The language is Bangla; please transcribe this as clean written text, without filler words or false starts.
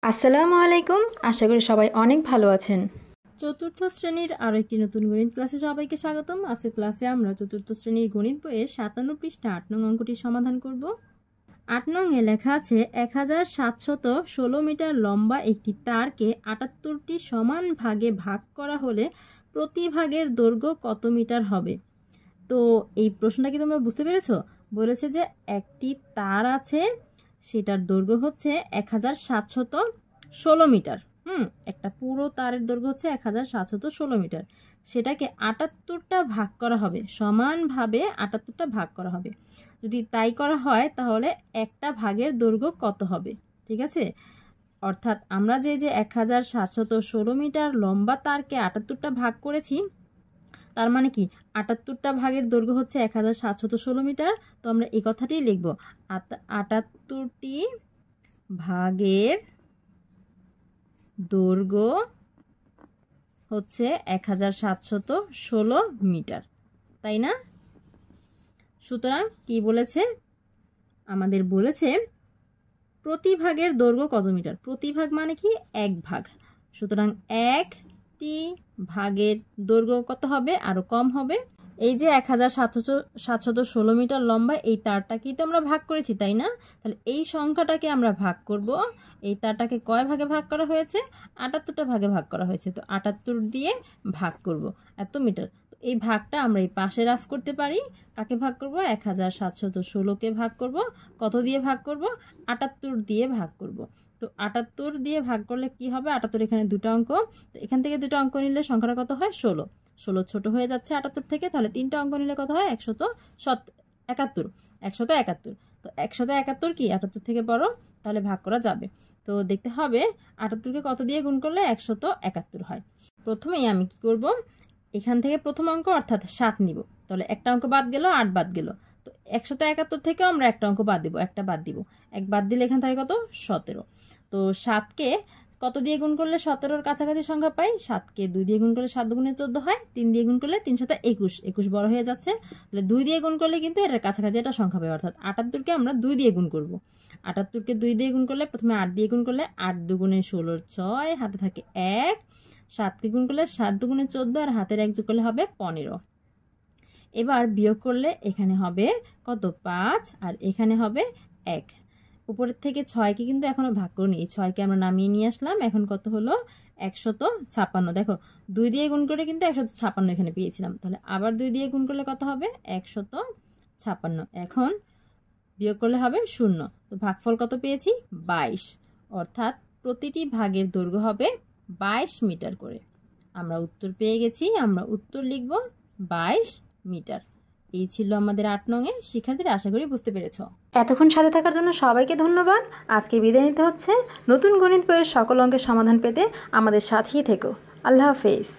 আসসালামু আলাইকুম। আশা করি সবাই অনেক ভালো আছেন। চতুর্থ শ্রেণীর আরও একটি নতুন গণিত ক্লাসে সবাইকে স্বাগতম। আজকের ক্লাসে আমরা চতুর্থ শ্রেণীর গণিত বইয়ের 57 পৃষ্ঠা 8 নং অঙ্কটি সমাধান করব। 8 নং এ লেখা আছে 1716 মিটার লম্বা একটি তারকে 78টি সমান ভাগে ভাগ করা হলে প্রতি ভাগের দৈর্ঘ্য কত মিটার হবে। তো এই প্রশ্নটা কি তোমরা বুঝতে পেরেছো? বলেছে যে একটি তার আছে, সেটার দৈর্ঘ্য হচ্ছে 1716 মিটার। একটা পুরো তারের দৈর্ঘ্য হচ্ছে 1716 মিটার। সেটাকে 78টা ভাগ করা হবে, সমানভাবে 78টা ভাগ করা হবে। যদি তাই করা হয় তাহলে একটা ভাগের দৈর্ঘ্য কত হবে? ঠিক আছে, অর্থাৎ আমরা যে 1716 মিটার লম্বা তারকে 78টা ভাগ করেছি, তার মানে কি 78টা ভাগের দৈর্ঘ্য হচ্ছে 1716 মিটার। তো আমরা এই কথাটাই লিখব, 78টি ভাগের দৈর্ঘ্য হচ্ছে 1716 মিটার, তাই না? সুতরাং কি বলেছে আমাদের? বলেছে প্রতি ভাগের দৈর্ঘ্য কত মিটার। প্রতি ভাগ মানে কি? এক ভাগ। সুতরাং একটি ভাগের দৈর্ঘ্য কত হবে? আরো কম হবে। এই যে 1716 মিটার লম্বা এই তারটাকেই তো আমরা ভাগ করেছি, তাই না? তাহলে এই সংখ্যাটাকে আমরা ভাগ করব। এই তারটাকে কয় ভাগে ভাগ করা হয়েছে? 78টা ভাগে ভাগ করা হয়েছে। তো 78 দিয়ে ভাগ করব এত মিটার। এই ভাগটা আমরা এই পাশে রাফ করতে পারি। কাকে ভাগ করব? 1716কে ভাগ করব। কত দিয়ে ভাগ করব? 78 দিয়ে ভাগ করব। তো 78 দিয়ে ভাগ করলে কি হবে? 78 এখানে দুটো অঙ্ক, তো এখান থেকে দুটো অঙ্ক নিলে সংখ্যাটা কত হয়? 16। 16 ছোট হয়ে যাচ্ছে 78 থেকে, তাহলে তিনটা অঙ্ক নিলে কত হয়? 171। 171। তো 171 কি 78 থেকে বড়, তাহলে ভাগ করা যাবে। তো দেখতে হবে 78কে কত দিয়ে গুণ করলে 171 হয়। প্রথমেই আমি কি করব? এখান থেকে প্রথম অঙ্ক অর্থাৎ 7 নিব। তাহলে একটা অঙ্ক বাদ গেল, 8 বাদ গেল। তো 171 থেকেও আমরা একটা অঙ্ক বাদ দিব, একটা বাদ দিব। এক বাদ দিলে এখান থেকে কত? 17। তো 7কে কত দিয়ে গুণ করলে 17-র কাছাকাছি সংখ্যা পাই? 7কে 2 দিয়ে গুণ করলে 7 দুগুণে 14 হয়। 3 দিয়ে গুণ করলে 3 7 21। 21 বড় হয়ে যাচ্ছে, তাহলে 2 দিয়ে গুণ করলে কিন্তু এটার কাছাকাছি একটা সংখ্যা পাই, অর্থাৎ 78কে আমরা 2 দিয়ে গুণ করব। 78কে 2 দিয়ে গুণ করলে প্রথমে 8 দিয়ে গুণ করলে 8 দুগুণে 16, 6 হাতে থাকে 1। 7কে গুণ করলে 7 দুগুণে 14 আর হাতের 1 যোগ করলে হবে 15। এবার বিয়োগ করলে এখানে হবে কত? 5 আর এখানে হবে 1। উপরের থেকে 6কে কিন্তু এখনো ভাগ করিনি, এই 6কে আমরা নামিয়ে নিয়ে আসলাম। এখন কত হলো? 156। দেখো 2 দিয়ে গুণ করে কিন্তু 156 এখানে পেয়েছিলাম, তাহলে আবার 2 দিয়ে গুণ করলে কত হবে? 156। এখন বিয়োগ করলে হবে 0। তো ভাগফল কত পেয়েছি? 22। অর্থাৎ প্রতিটি ভাগের দৈর্ঘ্য হবে 22 মিটার করে। আমরা উত্তর পেয়ে গেছি। আমরা উত্তর লিখব 22 মিটার। এই ছিল আমাদের 8 নং এ। শিক্ষার্থীরা আশা করি বুঝতে পেরেছো। এতক্ষণ সাথে থাকার জন্য সবাইকে ধন্যবাদ। আজকে বিদায় নিতে হচ্ছে। নতুন গণিত বইয়ের সকল অঙ্কের সমাধান পেতে আমাদের সাথেই থেকো। আল্লাহ হাফেজ।